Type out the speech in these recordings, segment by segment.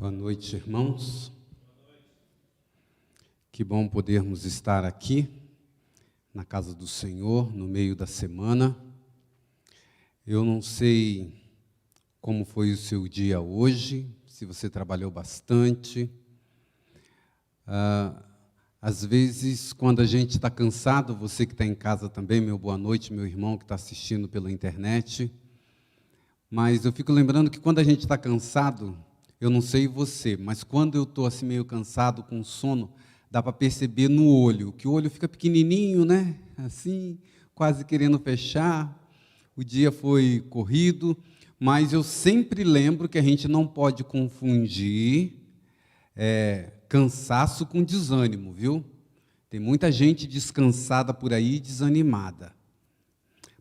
Boa noite, irmãos. Que bom podermos estar aqui, na casa do Senhor, no meio da semana. Eu não sei como foi o seu dia hoje, se você trabalhou bastante. Às vezes, quando a gente está cansado, você que está em casa também, meu boa noite, meu irmão que está assistindo pela internet. Mas eu fico lembrando que quando a gente está cansado, eu não sei você, mas quando eu estou assim meio cansado, com sono, dá para perceber no olho, que o olho fica pequenininho, né? Assim, quase querendo fechar. O dia foi corrido, mas eu sempre lembro que a gente não pode confundir cansaço com desânimo, viu? Tem muita gente descansada por aí, desanimada.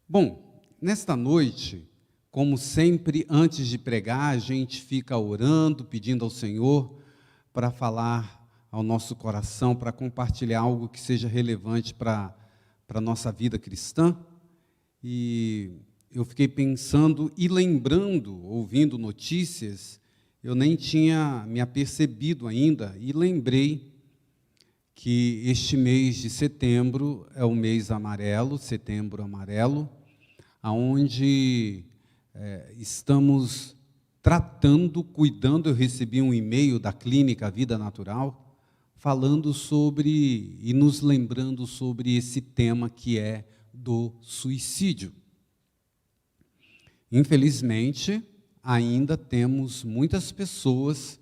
Bom, nesta noite, como sempre, antes de pregar, a gente fica orando, pedindo ao Senhor para falar ao nosso coração, para compartilhar algo que seja relevante para a nossa vida cristã. E eu fiquei pensando e lembrando, ouvindo notícias, eu nem tinha me apercebido ainda, e lembrei que este mês de setembro é o mês amarelo, Setembro Amarelo, onde estamos tratando, cuidando. Eu recebi um e-mail da Clínica Vida Natural, falando sobre e nos lembrando sobre esse tema que é do suicídio. Infelizmente, ainda temos muitas pessoas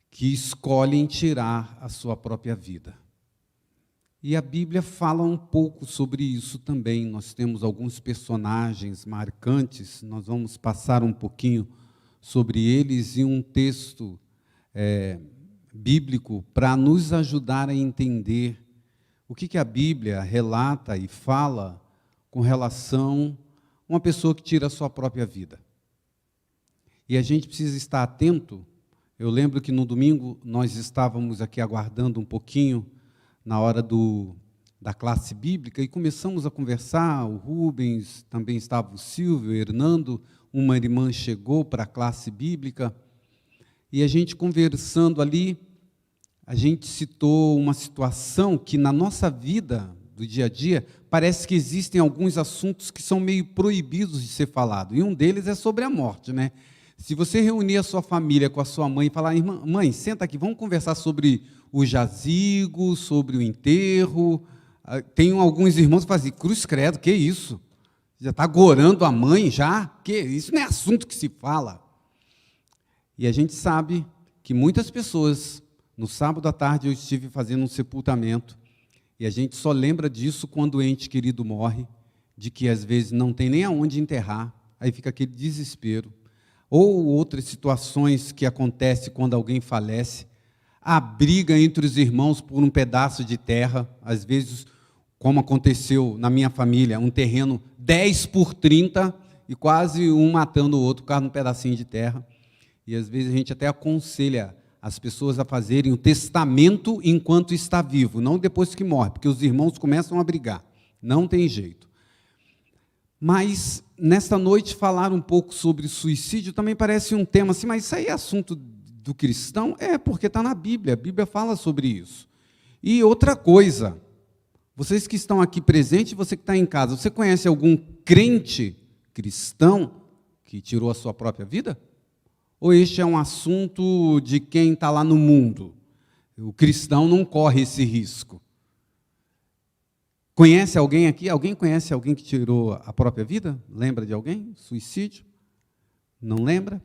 que escolhem tirar a sua própria vida. E a Bíblia fala um pouco sobre isso também. Nós temos alguns personagens marcantes, nós vamos passar um pouquinho sobre eles e um texto bíblico para nos ajudar a entender o que a Bíblia relata e fala com relação a uma pessoa que tira a sua própria vida. E a gente precisa estar atento. Eu lembro que no domingo nós estávamos aqui aguardando um pouquinho na hora da classe bíblica, e começamos a conversar. O Rubens, também estava o Silvio, o Hernando, uma irmã chegou para a classe bíblica, e a gente conversando ali, a gente citou uma situação que na nossa vida do dia a dia, parece que existem alguns assuntos que são meio proibidos de ser falado, e um deles é sobre a morte, né? Se você reunir a sua família com a sua mãe e falar: irmã, mãe, senta aqui, vamos conversar sobre o jazigo, sobre o enterro. Tem alguns irmãos que fazem: cruz credo, que isso? Já está gorando a mãe já? Que isso não é assunto que se fala. E a gente sabe que muitas pessoas, no sábado à tarde eu estive fazendo um sepultamento, e a gente só lembra disso quando o ente querido morre, de que às vezes não tem nem aonde enterrar, aí fica aquele desespero. Ou outras situações que acontecem quando alguém falece, a briga entre os irmãos por um pedaço de terra, às vezes, como aconteceu na minha família, um terreno 10 por 30, e quase um matando o outro por causa de um pedacinho de terra. E às vezes a gente até aconselha as pessoas a fazerem o testamento enquanto está vivo, não depois que morre, porque os irmãos começam a brigar, não tem jeito. Mas, nesta noite, falar um pouco sobre suicídio também parece um tema assim, mas isso aí é assunto do cristão? É, porque está na Bíblia, a Bíblia fala sobre isso. E outra coisa, vocês que estão aqui presentes, você que está em casa, você conhece algum crente cristão que tirou a sua própria vida? Ou este é um assunto de quem está lá no mundo? O cristão não corre esse risco. Conhece alguém aqui? Alguém conhece alguém que tirou a própria vida? Lembra de alguém? Suicídio? Não lembra?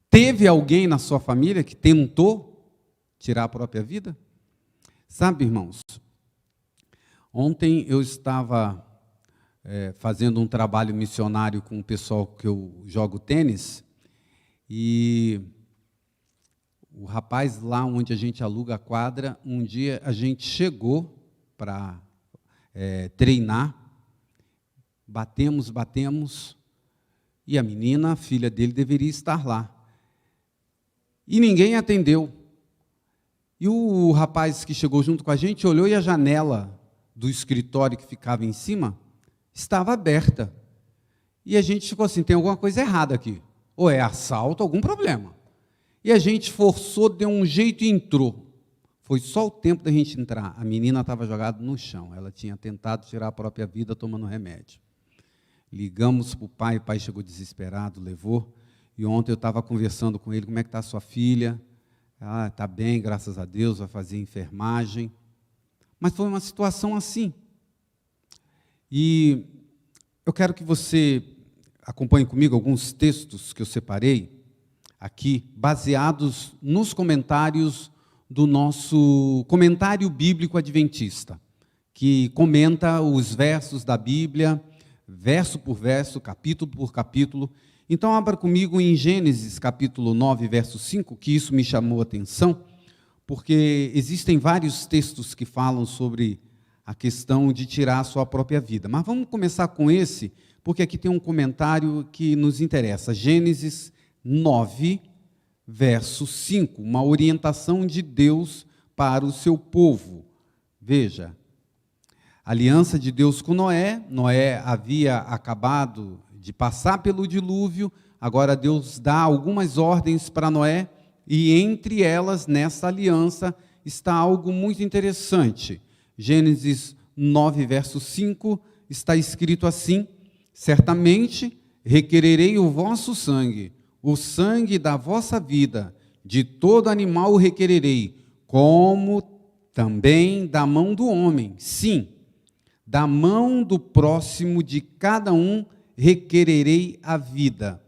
Teve alguém na sua família que tentou tirar a própria vida? Sabe, irmãos, ontem eu estava fazendo um trabalho missionário com o pessoal que eu jogo tênis, e o rapaz lá onde a gente aluga a quadra, um dia a gente chegou para treinar, batemos, e a menina, a filha dele, deveria estar lá. E ninguém atendeu. E o rapaz que chegou junto com a gente olhou, e a janela do escritório que ficava em cima estava aberta. E a gente ficou assim: tem alguma coisa errada aqui. Ou é assalto, algum problema. E a gente forçou, deu um jeito e entrou. Foi só o tempo da gente entrar. A menina estava jogada no chão. Ela tinha tentado tirar a própria vida tomando remédio. Ligamos para o pai chegou desesperado, levou. E ontem eu estava conversando com ele, como é que está a sua filha? Ah, está bem, graças a Deus, vai fazer enfermagem. Mas foi uma situação assim. E eu quero que você acompanhe comigo alguns textos que eu separei aqui, baseados nos comentários do nosso comentário bíblico adventista, que comenta os versos da Bíblia, verso por verso, capítulo por capítulo. Então, abra comigo em Gênesis, capítulo 9, verso 5, que isso me chamou a atenção, porque existem vários textos que falam sobre a questão de tirar a sua própria vida. Mas vamos começar com esse, porque aqui tem um comentário que nos interessa. Gênesis 9, verso 5, uma orientação de Deus para o seu povo. Veja, a aliança de Deus com Noé. Noé havia acabado de passar pelo dilúvio, agora Deus dá algumas ordens para Noé, e entre elas, nessa aliança, está algo muito interessante. Gênesis 9, verso 5, está escrito assim: certamente requererei o vosso sangue, o sangue da vossa vida, de todo animal o requererei, como também da mão do homem, sim, da mão do próximo de cada um requererei a vida.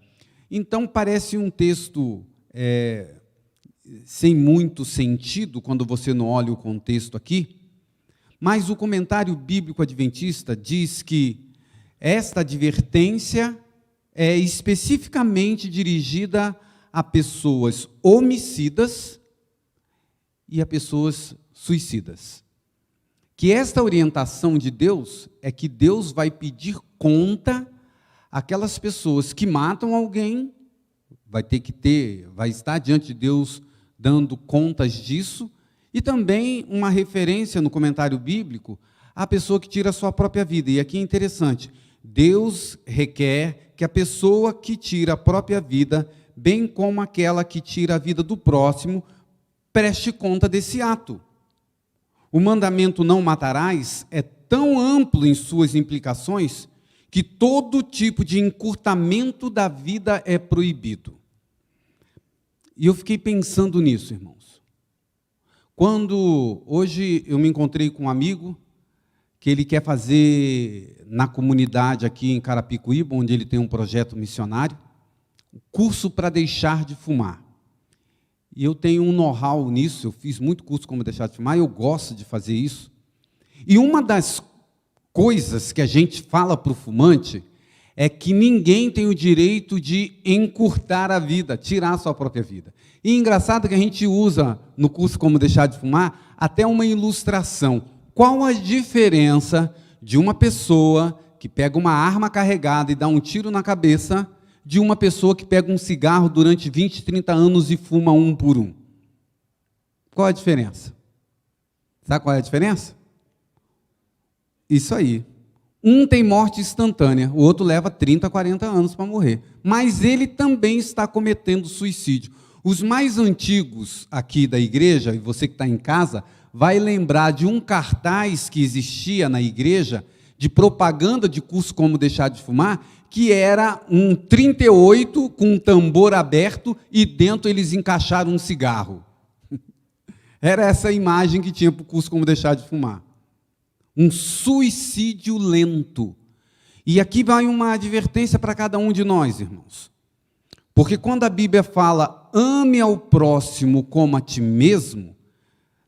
Então parece um texto sem muito sentido, quando você não olha o contexto aqui, mas o comentário bíblico adventista diz que esta advertência é especificamente dirigida a pessoas homicidas e a pessoas suicidas. Que esta orientação de Deus é que Deus vai pedir conta àquelas pessoas que matam alguém, vai estar diante de Deus dando contas disso, e também uma referência no comentário bíblico à pessoa que tira a sua própria vida. E aqui é interessante, Deus requer que a pessoa que tira a própria vida, bem como aquela que tira a vida do próximo, preste conta desse ato. O mandamento não matarás é tão amplo em suas implicações que todo tipo de encurtamento da vida é proibido. E eu fiquei pensando nisso, irmãos. Hoje eu me encontrei com um amigo que ele quer fazer na comunidade aqui em Carapicuíba, onde ele tem um projeto missionário, curso para deixar de fumar. E eu tenho um know-how nisso, eu fiz muito curso como deixar de fumar, eu gosto de fazer isso. E uma das coisas que a gente fala para o fumante é que ninguém tem o direito de encurtar a vida, tirar a sua própria vida. E engraçado que a gente usa no curso Como Deixar de Fumar até uma ilustração. Qual a diferença de uma pessoa que pega uma arma carregada e dá um tiro na cabeça de uma pessoa que pega um cigarro durante 20, 30 anos e fuma um por um? Qual a diferença? Sabe qual é a diferença? Isso aí. Um tem morte instantânea, o outro leva 30, 40 anos para morrer. Mas ele também está cometendo suicídio. Os mais antigos aqui da igreja, e você que está em casa, vai lembrar de um cartaz que existia na igreja, de propaganda de curso Como Deixar de Fumar, que era um 38 com um tambor aberto e dentro eles encaixaram um cigarro. Era essa a imagem que tinha para o curso Como Deixar de Fumar. Um suicídio lento. E aqui vai uma advertência para cada um de nós, irmãos. Porque quando a Bíblia fala, ame ao próximo como a ti mesmo,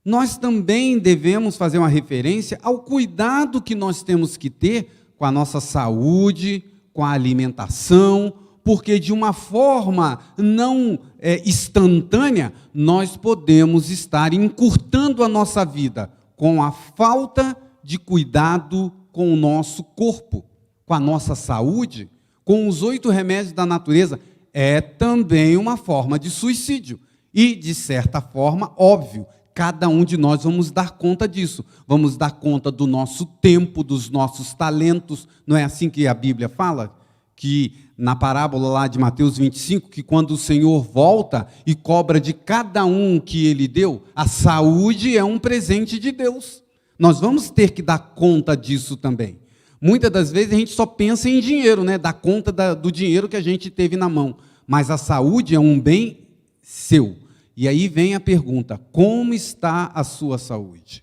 nós também devemos fazer uma referência ao cuidado que nós temos que ter com a nossa saúde, com a alimentação, porque de uma forma não instantânea, nós podemos estar encurtando a nossa vida com a falta de cuidado com o nosso corpo, com a nossa saúde, com os 8 remédios da natureza, é também uma forma de suicídio. E, de certa forma, óbvio, cada um de nós vamos dar conta disso. Vamos dar conta do nosso tempo, dos nossos talentos. Não é assim que a Bíblia fala? que na parábola lá de Mateus 25, que quando o Senhor volta e cobra de cada um que ele deu, a saúde é um presente de Deus. Nós vamos ter que dar conta disso também. Muitas das vezes a gente só pensa em dinheiro, né? Dar conta do dinheiro que a gente teve na mão. Mas a saúde é um bem seu. E aí vem a pergunta: como está a sua saúde?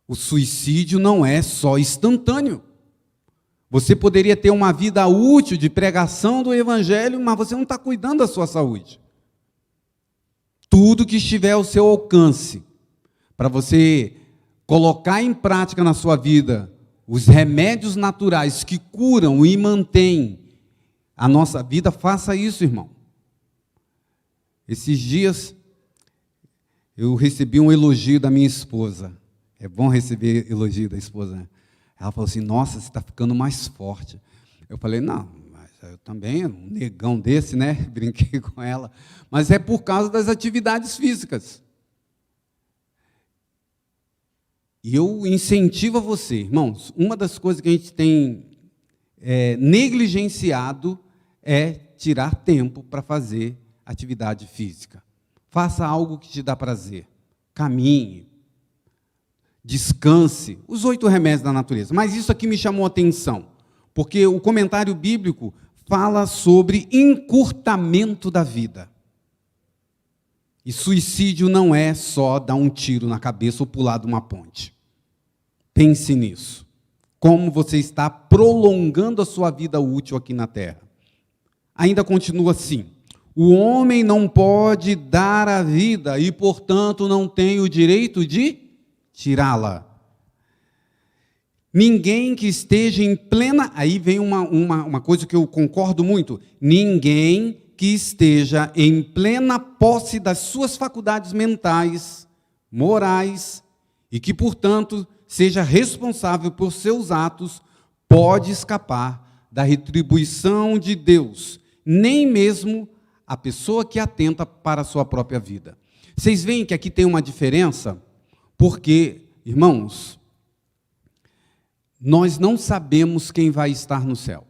O suicídio não é só instantâneo. Você poderia ter uma vida útil de pregação do Evangelho, mas você não está cuidando da sua saúde. Tudo que estiver ao seu alcance, para você colocar em prática na sua vida os remédios naturais que curam e mantêm a nossa vida, faça isso, irmão. Esses dias eu recebi um elogio da minha esposa. É bom receber elogio da esposa, né? Ela falou assim: nossa, você está ficando mais forte. Eu falei: não, mas eu também, um negão desse, né? Brinquei com ela. Mas é por causa das atividades físicas. E eu incentivo a você, irmãos, uma das coisas que a gente tem negligenciado é tirar tempo para fazer atividade física. Faça algo que te dá prazer. Caminhe. Descanse, os 8 remédios da natureza. Mas isso aqui me chamou a atenção, porque o comentário bíblico fala sobre encurtamento da vida. E suicídio não é só dar um tiro na cabeça ou pular de uma ponte. Pense nisso. Como você está prolongando a sua vida útil aqui na terra. Ainda continua assim: o homem não pode dar a vida e, portanto, não tem o direito de tirá-la. Ninguém que esteja em plena... Aí vem uma coisa que eu concordo muito. Ninguém que esteja em plena posse das suas faculdades mentais, morais, e que, portanto, seja responsável por seus atos, pode escapar da retribuição de Deus, nem mesmo a pessoa que atenta para a sua própria vida. Vocês veem que aqui tem uma diferença? Porque, irmãos, nós não sabemos quem vai estar no céu.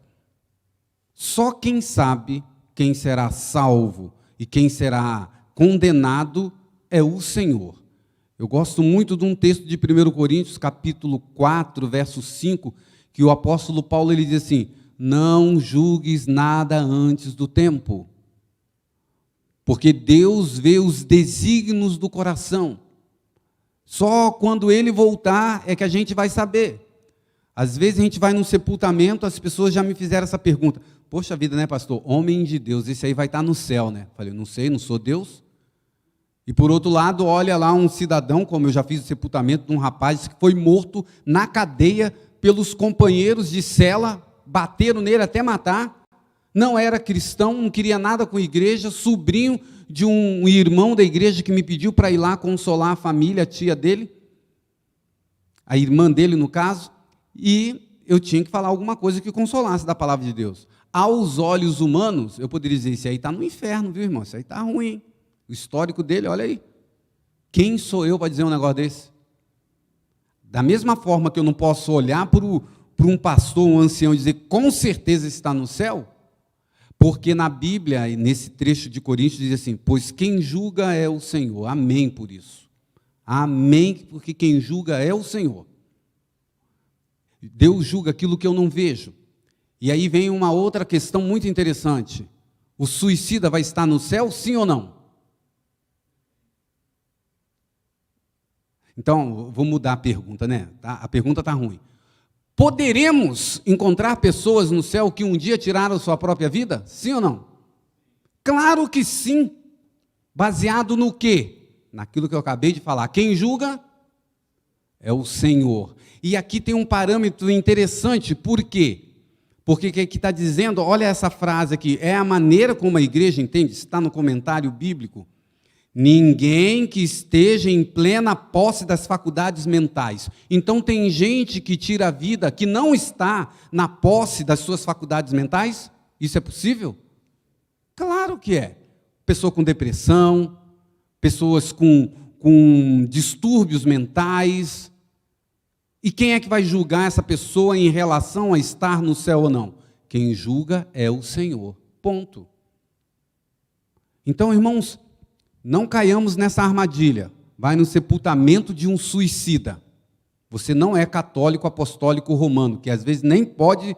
Só quem sabe quem será salvo e quem será condenado é o Senhor. Eu gosto muito de um texto de 1 Coríntios, capítulo 4, verso 5, que o apóstolo Paulo ele diz assim: não julgues nada antes do tempo, porque Deus vê os desígnios do coração. Só quando ele voltar é que a gente vai saber. Às vezes a gente vai num sepultamento, as pessoas já me fizeram essa pergunta: poxa vida, né, pastor? Homem de Deus, esse aí vai estar no céu, né? Falei: não sei, não sou Deus. E por outro lado, olha lá um cidadão, como eu já fiz o sepultamento de um rapaz que foi morto na cadeia pelos companheiros de cela, bateram nele até matar. Não era cristão, não queria nada com a igreja, sobrinho de um irmão da igreja que me pediu para ir lá consolar a família, a tia dele, a irmã dele no caso, e eu tinha que falar alguma coisa que consolasse da palavra de Deus. Aos olhos humanos, eu poderia dizer: esse aí está no inferno, viu, irmão? Esse aí está ruim. O histórico dele, olha aí. Quem sou eu para dizer um negócio desse? Da mesma forma que eu não posso olhar para um pastor, um ancião, e dizer com certeza está no céu, porque na Bíblia, nesse trecho de Coríntios, diz assim: pois quem julga é o Senhor. Amém por isso. Amém, porque quem julga é o Senhor. Deus julga aquilo que eu não vejo. E aí vem uma outra questão muito interessante: o suicida vai estar no céu, sim ou não? Então, vou mudar a pergunta, né? A pergunta está ruim. Poderemos encontrar pessoas no céu que um dia tiraram sua própria vida? Sim ou não? Claro que sim. Baseado no quê? Naquilo que eu acabei de falar. Quem julga é o Senhor. E aqui tem um parâmetro interessante. Por quê? Porque o que está dizendo, olha essa frase aqui, é a maneira como a igreja entende, está no comentário bíblico. Ninguém que esteja em plena posse das faculdades mentais. Então tem gente que tira a vida que não está na posse das suas faculdades mentais? Isso é possível? Claro que é. Pessoa com depressão, pessoas com distúrbios mentais. E quem é que vai julgar essa pessoa em relação a estar no céu ou não? Quem julga é o Senhor. Ponto. Então, irmãos, não caiamos nessa armadilha. Vai no sepultamento de um suicida. Você não é católico apostólico romano, que às vezes nem pode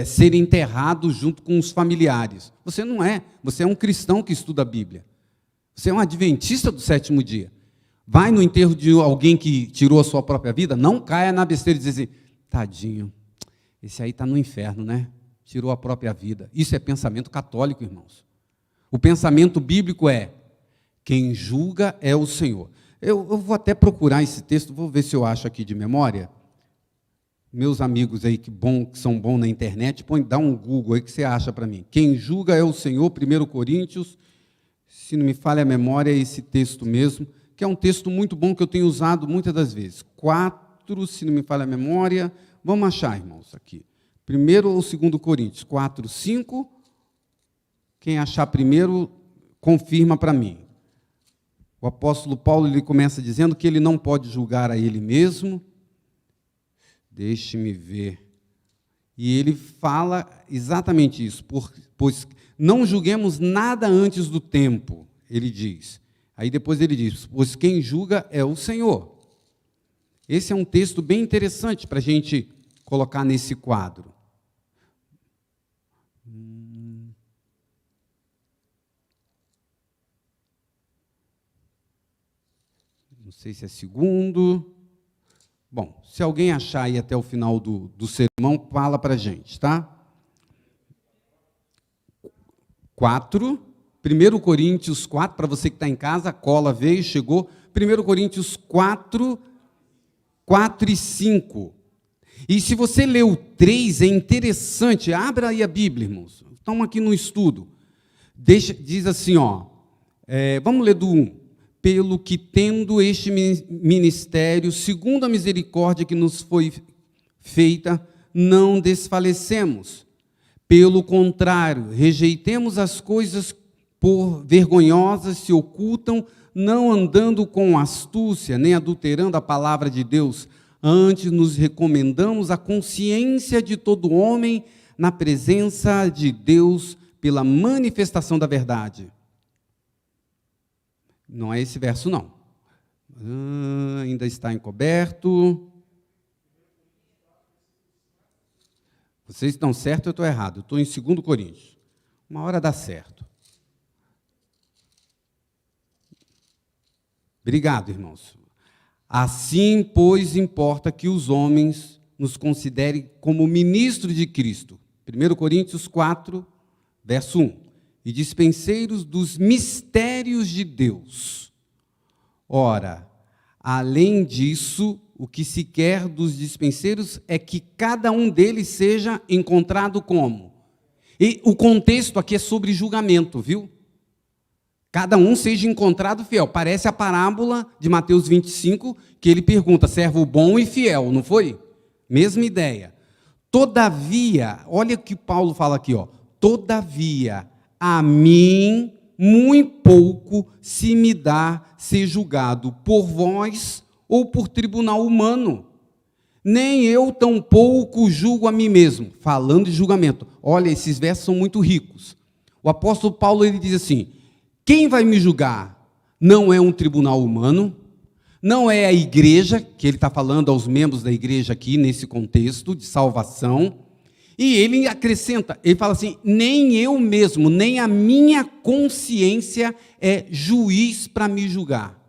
ser enterrado junto com os familiares. Você não é. Você é um cristão que estuda a Bíblia. Você é um adventista do sétimo dia. Vai no enterro de alguém que tirou a sua própria vida, não caia na besteira de dizer assim, tadinho, esse aí está no inferno, né? Tirou a própria vida. Isso é pensamento católico, irmãos. O pensamento bíblico é, quem julga é o Senhor. Eu vou até procurar esse texto, vou ver se eu acho aqui de memória. Meus amigos aí que são bons na internet, dá um Google aí que você acha para mim. Quem julga é o Senhor, 1 Coríntios, se não me falha a memória, é esse texto mesmo, que é um texto muito bom que eu tenho usado muitas das vezes. 4, se não me falha a memória, vamos achar, irmãos, aqui. 1 ou 2 Coríntios, 4, 5. Quem achar primeiro, confirma para mim. O apóstolo Paulo ele começa dizendo que ele não pode julgar a ele mesmo. Deixe-me ver. E ele fala exatamente isso. Pois não julguemos nada antes do tempo, ele diz. Aí depois ele diz, pois quem julga é o Senhor. Esse é um texto bem interessante para a gente colocar nesse quadro. Não sei se é segundo. Bom, se alguém achar aí até o final do sermão, fala para a gente, tá? 4, 1 Coríntios 4, para você que está em casa, a cola veio, chegou. 1 Coríntios 4, 4 e 5. E se você ler o 3, é interessante, abra aí a Bíblia, irmãos. Estamos aqui no estudo. Diz assim, vamos ler do 1. Pelo que, tendo este ministério, segundo a misericórdia que nos foi feita, não desfalecemos. Pelo contrário, rejeitemos as coisas por vergonhosas se ocultam, não andando com astúcia, nem adulterando a palavra de Deus. Antes nos recomendamos a consciência de todo homem na presença de Deus pela manifestação da verdade. Não é esse verso, não. Ainda está encoberto. Vocês estão certos ou eu estou errado? Eu estou em 2 Coríntios. Uma hora dá certo. Obrigado, irmãos. Assim, pois, importa que os homens nos considerem como ministros de Cristo. 1 Coríntios 4, verso 1. E dispenseiros dos mistérios de Deus. Ora, além disso, o que se quer dos dispenseiros é que cada um deles seja encontrado como? E o contexto aqui é sobre julgamento, viu? Cada um seja encontrado fiel. Parece a parábola de Mateus 25, que ele pergunta, servo bom e fiel, não foi? Mesma ideia. Todavia, olha o que Paulo fala aqui, todavia, a mim, muito pouco se me dá ser julgado por vós ou por tribunal humano. Nem eu tampouco julgo a mim mesmo. Falando de julgamento. Olha, esses versos são muito ricos. O apóstolo Paulo ele diz assim, quem vai me julgar? Não é um tribunal humano, não é a igreja, que ele está falando aos membros da igreja aqui, nesse contexto de salvação. E ele acrescenta, ele fala assim, nem eu mesmo, nem a minha consciência é juiz para me julgar.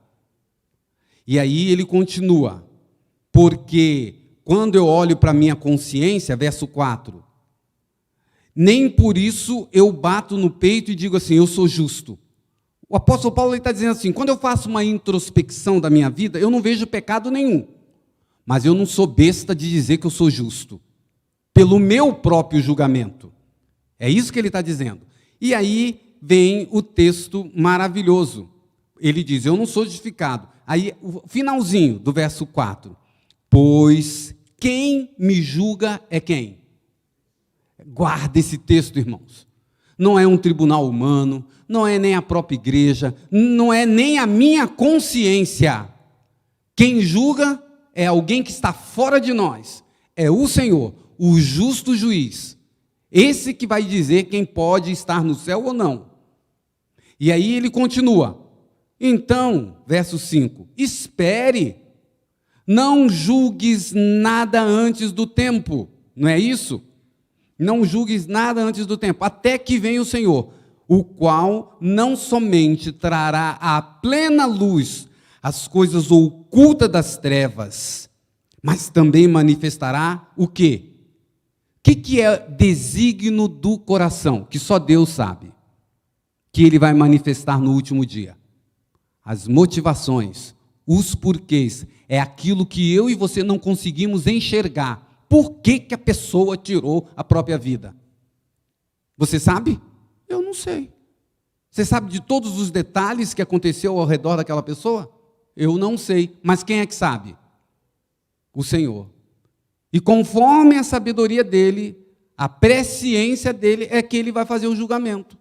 E aí ele continua, porque quando eu olho para a minha consciência, verso 4, nem por isso eu bato no peito e digo assim, eu sou justo. O apóstolo Paulo está dizendo assim, quando eu faço uma introspecção da minha vida, eu não vejo pecado nenhum, mas eu não sou besta de dizer que eu sou justo. Pelo meu próprio julgamento. É isso que ele está dizendo. E aí vem o texto maravilhoso. Ele diz, eu não sou justificado. Aí, o finalzinho do verso 4. Pois quem me julga é quem? Guarda esse texto, irmãos. Não é um tribunal humano, não é nem a própria igreja, não é nem a minha consciência. Quem julga é alguém que está fora de nós. É o Senhor. O justo juiz, Esse que vai dizer quem pode estar no céu ou não. E aí ele continua. Então, verso 5, espere, não julgues nada antes do tempo. Não é isso? Não julgues nada antes do tempo, até que venha o Senhor, o qual não somente trará à plena luz as coisas ocultas das trevas, mas também manifestará o quê? O que é desígnio do coração? Que só Deus sabe. Que Ele vai manifestar no último dia. As motivações, os porquês, é aquilo que eu e você não conseguimos enxergar. Por que a pessoa tirou a própria vida? Você sabe? Eu não sei. Você sabe de todos os detalhes que aconteceu ao redor daquela pessoa? Eu não sei. Mas quem é que sabe? O Senhor. E conforme a sabedoria dele, a presciência dele, é que ele vai fazer o julgamento.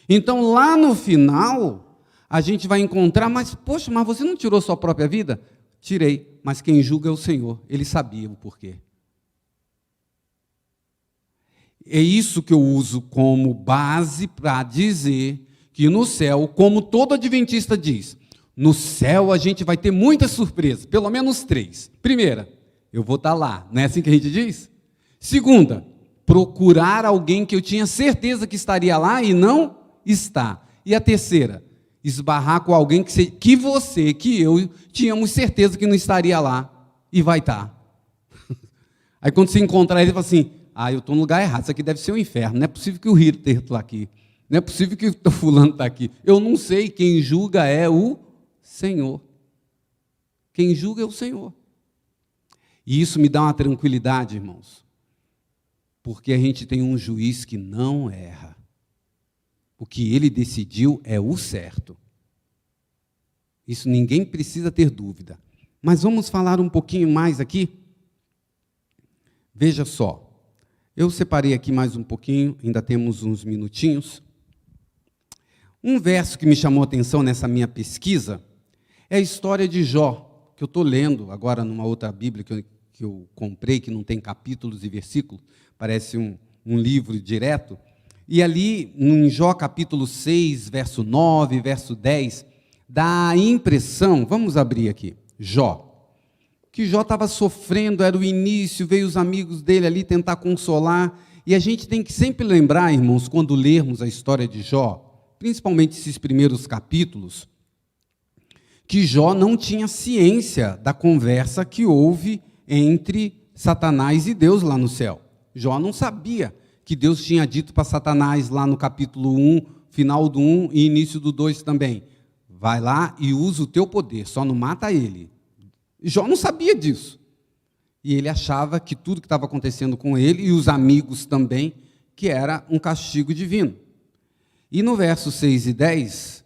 Então, lá no final, a gente vai encontrar, mas, poxa, mas você não tirou sua própria vida? Tirei, mas quem julga é o Senhor. Ele sabia o porquê. É isso que eu uso como base para dizer que no céu, como todo adventista diz, no céu a gente vai ter muitas surpresas, pelo menos 3. Primeira, eu vou estar lá, não é assim que a gente diz? Segunda, procurar alguém que eu tinha certeza que estaria lá e não está. E a terceira, esbarrar com alguém que você, que eu, tínhamos certeza que não estaria lá e vai estar. Aí quando você encontrar ele, você fala assim, eu estou no lugar errado, isso aqui deve ser um inferno, não é possível que o Ritter está aqui, não é possível que o fulano está aqui. Eu não sei, quem julga é o Senhor. Quem julga é o Senhor. E isso me dá uma tranquilidade, irmãos, porque a gente tem um juiz que não erra. O que ele decidiu é o certo. Isso ninguém precisa ter dúvida. Mas vamos falar um pouquinho mais aqui? Veja só. Eu separei aqui mais um pouquinho, ainda temos uns minutinhos. Um verso que me chamou a atenção nessa minha pesquisa é a história de Jó, que eu estou lendo agora numa outra Bíblia que eu comprei, que não tem capítulos e versículos, parece um livro direto. E ali, em Jó capítulo 6, verso 9, verso 10, dá a impressão, vamos abrir aqui, Jó, que Jó estava sofrendo, era o início, veio os amigos dele ali tentar consolar, e a gente tem que sempre lembrar, irmãos, quando lermos a história de Jó, principalmente esses primeiros capítulos, que Jó não tinha ciência da conversa que houve entre Satanás e Deus lá no céu. Jó não sabia que Deus tinha dito para Satanás lá no capítulo 1, final do 1 e início do 2 também, vai lá e usa o teu poder, só não mata ele. Jó não sabia disso. E ele achava que tudo que estava acontecendo com ele, e os amigos também, que era um castigo divino. E no verso 6 e 10,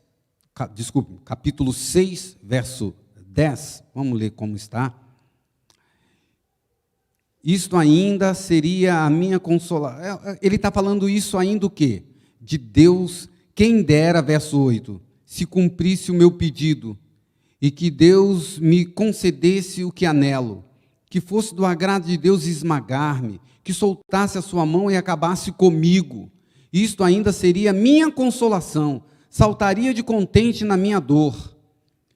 capítulo 6, verso 10, vamos ler como está. Isto ainda seria a minha consolação. Ele está falando isso ainda o quê? De Deus, quem dera, verso 8, se cumprisse o meu pedido, e que Deus me concedesse o que anelo, que fosse do agrado de Deus esmagar-me, que soltasse a sua mão e acabasse comigo. Isto ainda seria minha consolação, saltaria de contente na minha dor,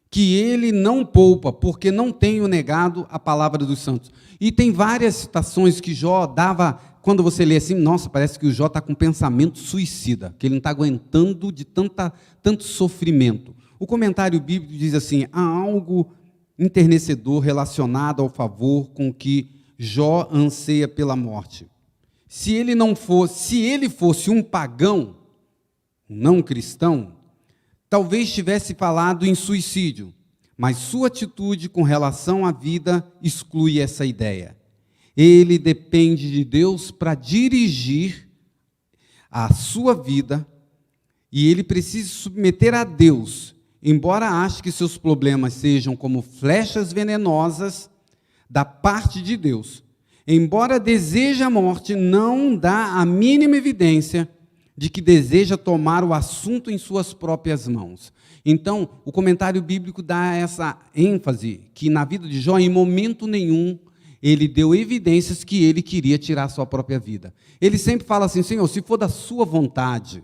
que ele não poupa, porque não tenho negado a palavra dos santos. E tem várias citações que Jó dava, quando você lê assim, nossa, parece que o Jó está com pensamento suicida, que ele não está aguentando de tanto sofrimento. O comentário bíblico diz assim, há algo enternecedor relacionado ao favor com que Jó anseia pela morte. Se ele fosse um pagão, um não cristão, talvez tivesse falado em suicídio, mas sua atitude com relação à vida exclui essa ideia. Ele depende de Deus para dirigir a sua vida e ele precisa se submeter a Deus, embora ache que seus problemas sejam como flechas venenosas da parte de Deus. Embora deseje a morte, não dá a mínima evidência de que deseja tomar o assunto em suas próprias mãos. Então, o comentário bíblico dá essa ênfase, que na vida de Jó, em momento nenhum, ele deu evidências que ele queria tirar a sua própria vida. Ele sempre fala assim: Senhor, se for da sua vontade,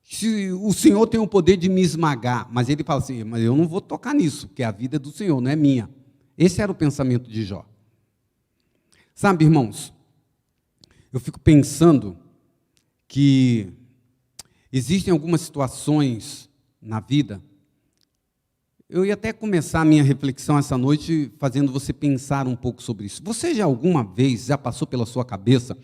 se o Senhor tem o poder de me esmagar, mas ele fala assim: mas eu não vou tocar nisso, porque a vida é do Senhor, não é minha. Esse era o pensamento de Jó. Sabe, irmãos, eu fico pensando que existem algumas situações na vida. Eu ia até começar a minha reflexão essa noite fazendo você pensar um pouco sobre isso. Você já alguma vez já passou pela sua cabeça,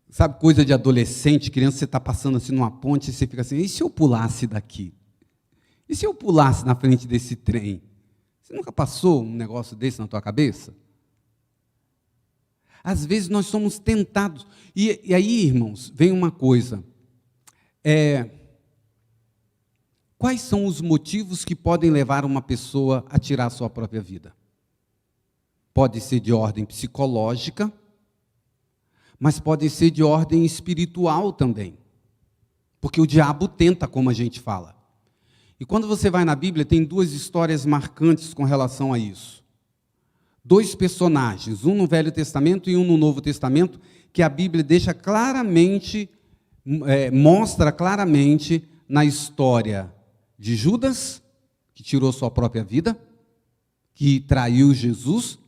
sabe, coisa de adolescente, criança, você está passando assim numa ponte e você fica assim: e se eu pulasse daqui? E se eu pulasse na frente desse trem? Você nunca passou um negócio desse na tua cabeça? Às vezes nós somos tentados. E aí, irmãos, vem uma coisa. Quais são os motivos que podem levar uma pessoa a tirar a sua própria vida? Pode ser de ordem psicológica, mas pode ser de ordem espiritual também. Porque o diabo tenta, como a gente fala. E quando você vai na Bíblia, tem duas histórias marcantes com relação a isso. Dois personagens, um no Velho Testamento e um no Novo Testamento, que a Bíblia deixa claramente, mostra claramente na história de Judas, que tirou sua própria vida, que traiu Jesus,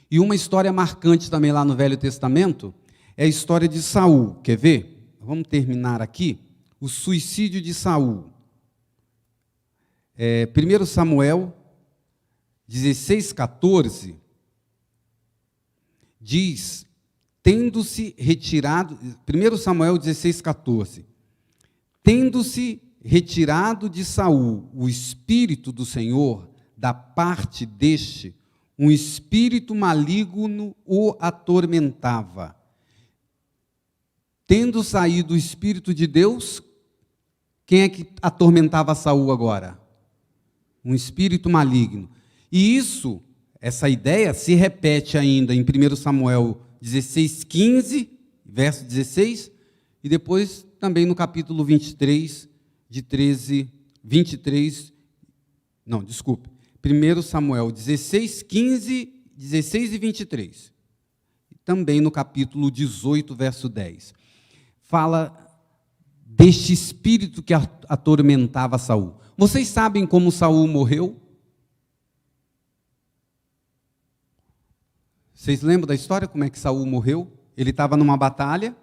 e uma história marcante também lá no Velho Testamento, é a história de Saul. Quer ver? Vamos terminar aqui. O suicídio de Saul. 1 Samuel 16:14 diz, tendo-se retirado, 1 Samuel 16:14, tendo-se retirado de Saul o espírito do Senhor, da parte deste, um espírito maligno o atormentava. Tendo saído o espírito de Deus, quem é que atormentava Saul agora? Um espírito maligno. E essa ideia se repete ainda em 1 Samuel 16:15, verso 16, e depois também no capítulo 23, de 23, 1 Samuel 16:15, 16 e 23. E também no capítulo 18, verso 10. Fala deste espírito que atormentava Saul. Vocês sabem como Saul morreu? Vocês lembram da história, como é que Saul morreu? Ele estava numa batalha,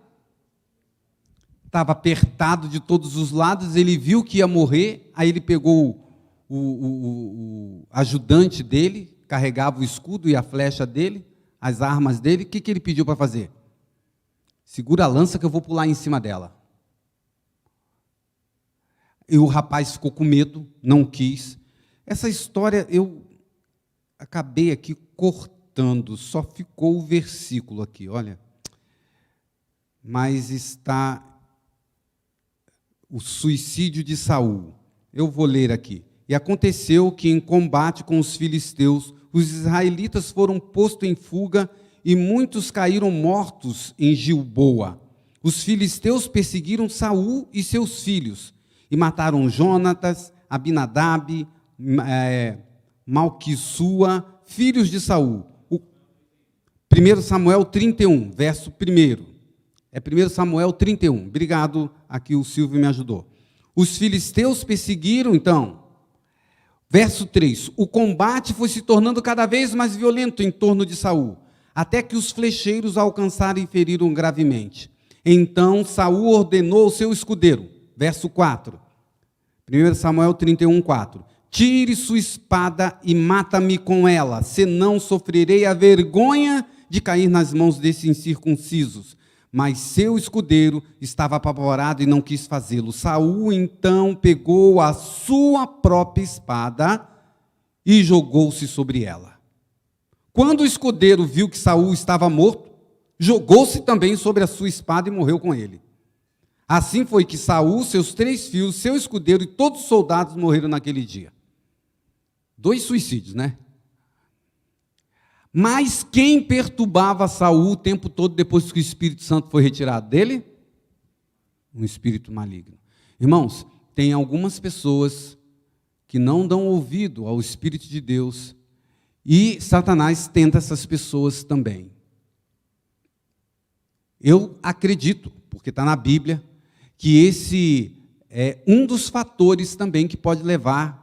estava apertado de todos os lados, ele viu que ia morrer, aí ele pegou o ajudante dele, carregava o escudo e a flecha dele, as armas dele. O que ele pediu para fazer? Segura a lança que eu vou pular em cima dela. E o rapaz ficou com medo, não quis. Essa história eu acabei aqui cortando, só ficou o versículo aqui, olha. Mas está o suicídio de Saul. Eu vou ler aqui. E aconteceu que em combate com os filisteus, os israelitas foram postos em fuga e muitos caíram mortos em Gilboa. Os filisteus perseguiram Saul e seus filhos e mataram Jonatas, Abinadab, Malquissua, filhos de Saul. 1 Samuel 31, verso 1. É 1 Samuel 31. Obrigado, aqui o Silvio me ajudou. Os filisteus perseguiram, então. Verso 3. O combate foi se tornando cada vez mais violento em torno de Saul, até que os flecheiros alcançaram e feriram gravemente. Então Saul ordenou ao seu escudeiro. Verso 4. 1 Samuel 31, 4. Tire sua espada e mata-me com ela, senão sofrerei a vergonha de cair nas mãos desses incircuncisos. Mas seu escudeiro estava apavorado e não quis fazê-lo. Saul então pegou a sua própria espada e jogou-se sobre ela. Quando o escudeiro viu que Saul estava morto, jogou-se também sobre a sua espada e morreu com ele. Assim foi que Saul, seus 3 filhos, seu escudeiro e todos os soldados morreram naquele dia. 2 suicídios, né? Mas quem perturbava Saul o tempo todo depois que o Espírito Santo foi retirado dele? Um espírito maligno. Irmãos, tem algumas pessoas que não dão ouvido ao Espírito de Deus E Satanás tenta essas pessoas também. Eu acredito, porque está na Bíblia, que esse é um dos fatores também que pode levar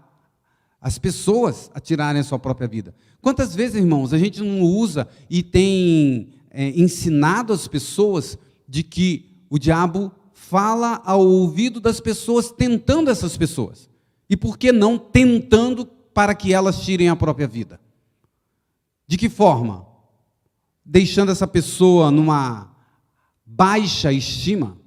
as pessoas a tirarem a sua própria vida. Quantas vezes, irmãos, a gente não usa e tem ensinado as pessoas de que o diabo fala ao ouvido das pessoas, tentando essas pessoas. E por que não tentando para que elas tirem a própria vida? De que forma? Deixando essa pessoa numa baixa estima,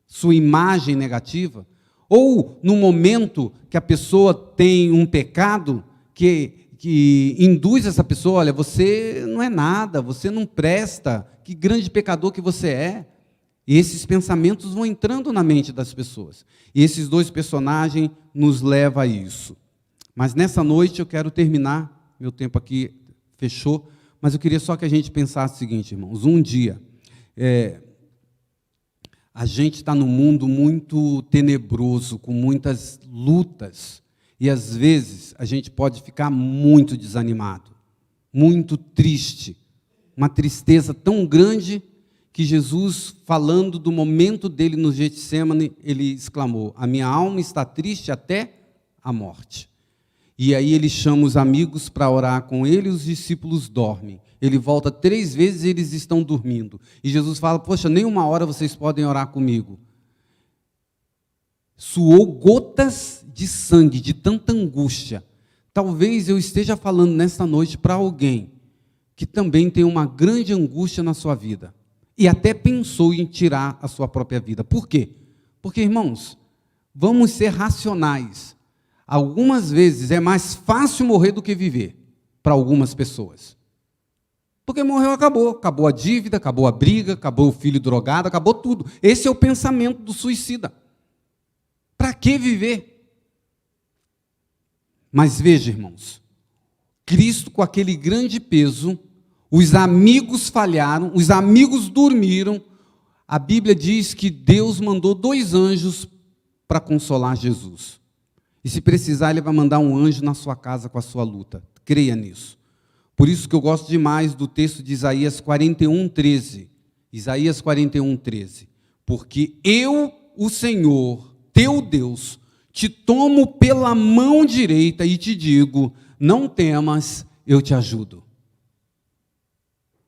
sua imagem negativa, ou no momento que a pessoa tem um pecado que induz essa pessoa, olha, você não é nada, você não presta, que grande pecador que você é. E esses pensamentos vão entrando na mente das pessoas. E esses dois personagens nos levam a isso. Mas nessa noite eu quero terminar, meu tempo aqui fechou, mas eu queria só que a gente pensasse o seguinte, irmãos, um dia, a gente está num mundo muito tenebroso, com muitas lutas, e às vezes a gente pode ficar muito desanimado, muito triste, uma tristeza tão grande que Jesus, falando do momento dele no Getsêmani, ele exclamou: a minha alma está triste até a morte. E aí ele chama os amigos para orar com ele, e os discípulos dormem. Ele volta 3 vezes e eles estão dormindo. E Jesus fala: poxa, nem uma hora vocês podem orar comigo. Suou gotas de sangue, de tanta angústia. Talvez eu esteja falando nesta noite para alguém que também tem uma grande angústia na sua vida. E até pensou em tirar a sua própria vida. Por quê? Porque, irmãos, vamos ser racionais. Algumas vezes é mais fácil morrer do que viver, para algumas pessoas. Porque morreu, acabou. Acabou a dívida, acabou a briga, acabou o filho drogado, acabou tudo. Esse é o pensamento do suicida. Para que viver? Mas veja, irmãos, Cristo com aquele grande peso, os amigos falharam, os amigos dormiram. A Bíblia diz que Deus mandou 2 anjos para consolar Jesus. E se precisar, Ele vai mandar um anjo na sua casa com a sua luta. Creia nisso. Por isso que eu gosto demais do texto de Isaías 41:13. Isaías 41:13. Porque eu, o Senhor, teu Deus, te tomo pela mão direita e te digo: não temas, eu te ajudo.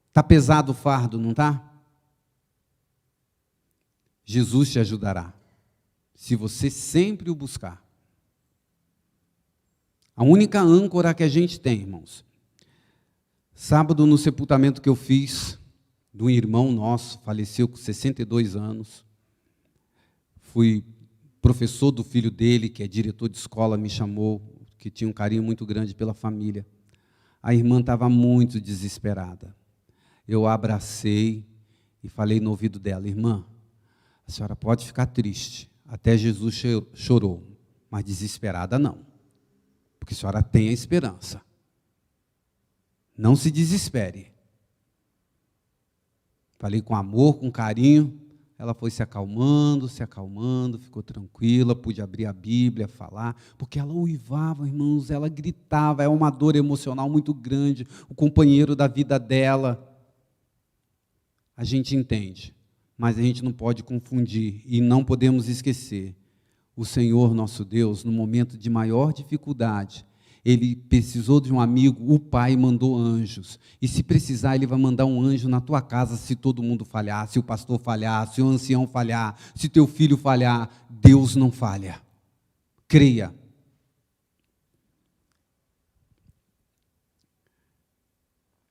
Está pesado o fardo, não está? Jesus te ajudará, se você sempre o buscar. A única âncora que a gente tem, irmãos. Sábado, no sepultamento que eu fiz, de um irmão nosso, faleceu com 62 anos. Fui professor do filho dele, que é diretor de escola, me chamou, que tinha um carinho muito grande pela família. A irmã estava muito desesperada. Eu a abracei e falei no ouvido dela: irmã, a senhora pode ficar triste, até Jesus chorou, mas desesperada não, porque a senhora tem a esperança. Não se desespere. Falei com amor, com carinho. Ela foi se acalmando, ficou tranquila, pude abrir a Bíblia, falar, porque ela uivava, irmãos, ela gritava, é uma dor emocional muito grande, o companheiro da vida dela. A gente entende, mas a gente não pode confundir e não podemos esquecer. O Senhor nosso Deus, no momento de maior dificuldade, Ele precisou de um amigo, o Pai mandou anjos. E se precisar, Ele vai mandar um anjo na tua casa se todo mundo falhar, se o pastor falhar, se o ancião falhar, se teu filho falhar. Deus não falha. Creia.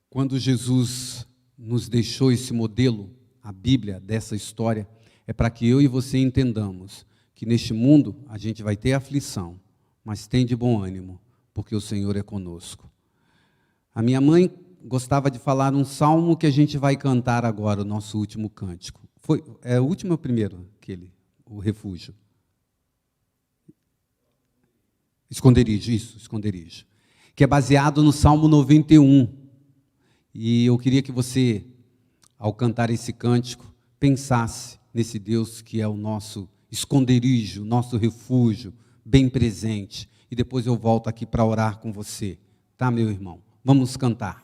Quando Jesus nos deixou esse modelo, a Bíblia, dessa história, é para que eu e você entendamos que neste mundo a gente vai ter aflição, mas tem de bom ânimo, porque o Senhor é conosco. A minha mãe gostava de falar um salmo que a gente vai cantar agora, o nosso último cântico. É o último ou o primeiro? O refúgio. Esconderijo, isso, esconderijo. Que é baseado no Salmo 91. E eu queria que você, ao cantar esse cântico, pensasse nesse Deus que é o nosso esconderijo, nosso refúgio, bem presente. E depois eu volto aqui para orar com você. Tá, meu irmão? Vamos cantar.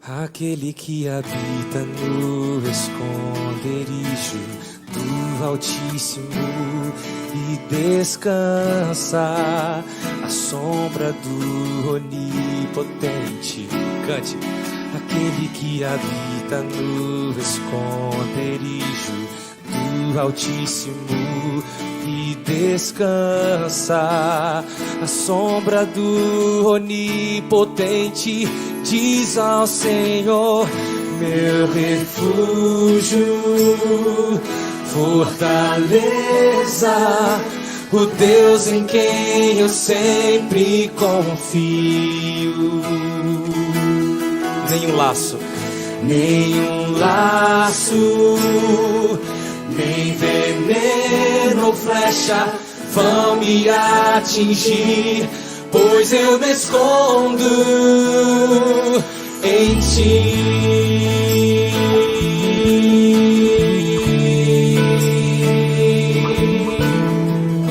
Aquele que habita no esconderijo do Altíssimo e descansa à sombra do Onipotente. Cante. Aquele que habita no esconderijo do Altíssimo e descansa à sombra do Onipotente. Diz ao Senhor, meu refúgio, fortaleza, o Deus em quem eu sempre confio. Nenhum laço, nem veneno ou flecha vão me atingir, pois eu me escondo em ti.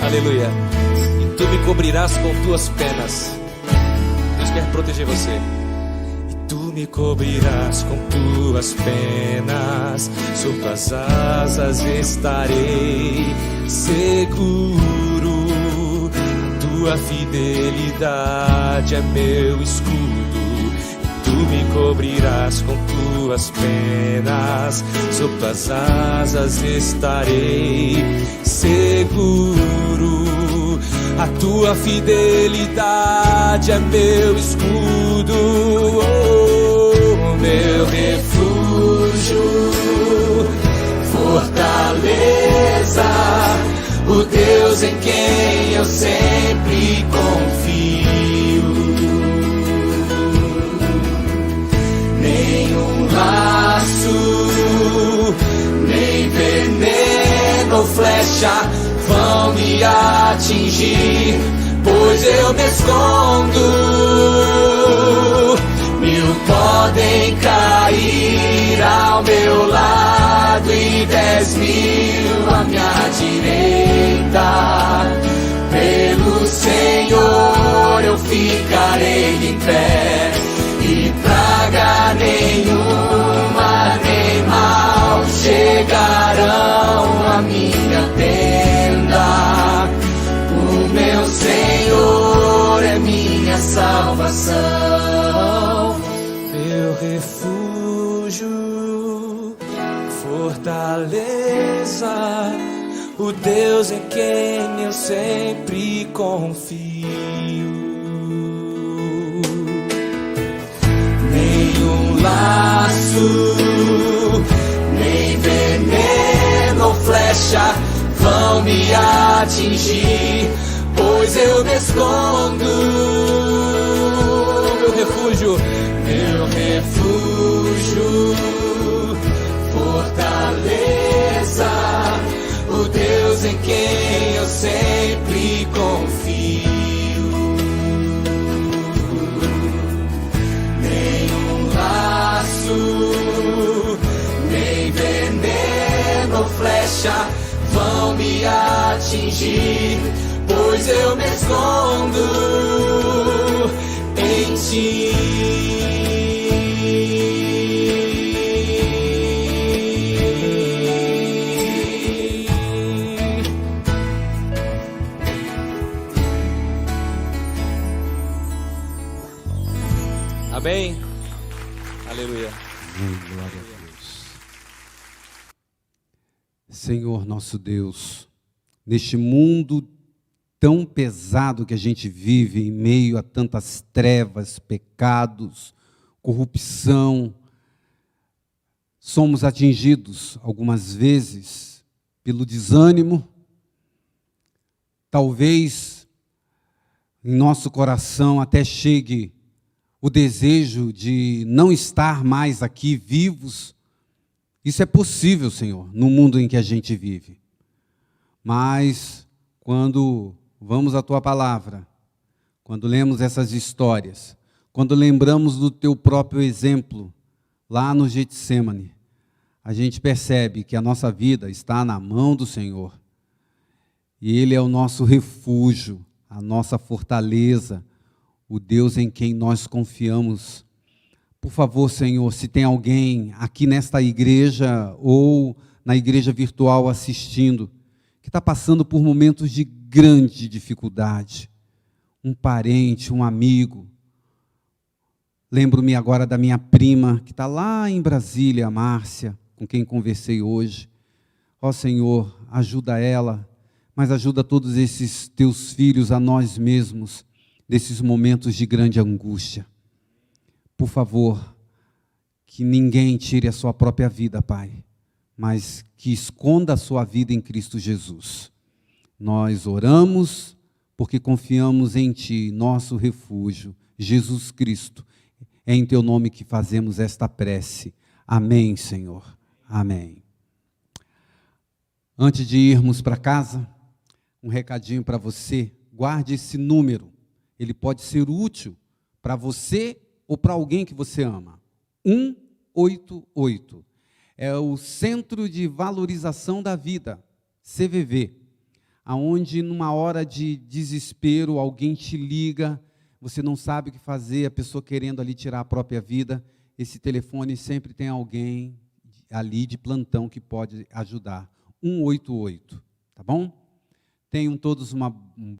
Aleluia. E tu me cobrirás com tuas penas. Deus quer proteger você. E tu me cobrirás com tuas penas, sob tuas asas estarei seguro. Tua fidelidade é meu escudo. Tu me cobrirás com tuas penas, sob tuas asas estarei seguro. A tua fidelidade é meu escudo. Oh, meu refúgio, fortaleza, o Deus em quem eu sempre confio. Nenhum laço, nem veneno ou flecha vão me atingir, pois eu me escondo. 1000 podem cair ao meu lado e 10.000 à minha direita. Pelo Senhor eu ficarei em pé, e praga nenhuma nem mal chegarão à minha tenda. O meu Senhor é minha salvação, meu refúgio, fortaleza, o Deus em quem eu sempre confio. Nenhum laço, nem veneno ou flecha vão me atingir, pois eu me escondo. Meu refúgio, fortaleza, o Deus em quem eu sempre confio. Nenhum laço, nem veneno ou flecha vão me atingir, pois eu me escondo em ti. Amém? Aleluia. Amém, glória a Deus. Senhor nosso Deus, neste mundo tão pesado que a gente vive, em meio a tantas trevas, pecados, corrupção, somos atingidos algumas vezes pelo desânimo. Talvez em nosso coração até chegue o desejo de não estar mais aqui vivos. Isso é possível, Senhor, no mundo em que a gente vive. Mas quando vamos à Tua palavra, quando lemos essas histórias, quando lembramos do teu próprio exemplo, lá no Getsêmani, a gente percebe que a nossa vida está na mão do Senhor. E Ele é o nosso refúgio, a nossa fortaleza, o Deus em quem nós confiamos. Por favor, Senhor, se tem alguém aqui nesta igreja ou na igreja virtual assistindo, que está passando por momentos de grande dificuldade, um parente, um amigo. Lembro-me agora da minha prima, que está lá em Brasília, a Márcia, com quem conversei hoje. Ó Senhor, ajuda ela, mas ajuda todos esses teus filhos, a nós mesmos, desses momentos de grande angústia. Por favor, que ninguém tire a sua própria vida, Pai, mas que esconda a sua vida em Cristo Jesus. Nós oramos porque confiamos em Ti, nosso refúgio, Jesus Cristo. É em Teu nome que fazemos esta prece. Amém, Senhor. Amém. Antes de irmos para casa, um recadinho para você. Guarde esse número. Ele pode ser útil para você ou para alguém que você ama. 188. É o Centro de Valorização da Vida, CVV, aonde numa hora de desespero alguém te liga, você não sabe o que fazer, a pessoa querendo ali tirar a própria vida, esse telefone sempre tem alguém ali de plantão que pode ajudar. 188, tá bom? Tenham todos uma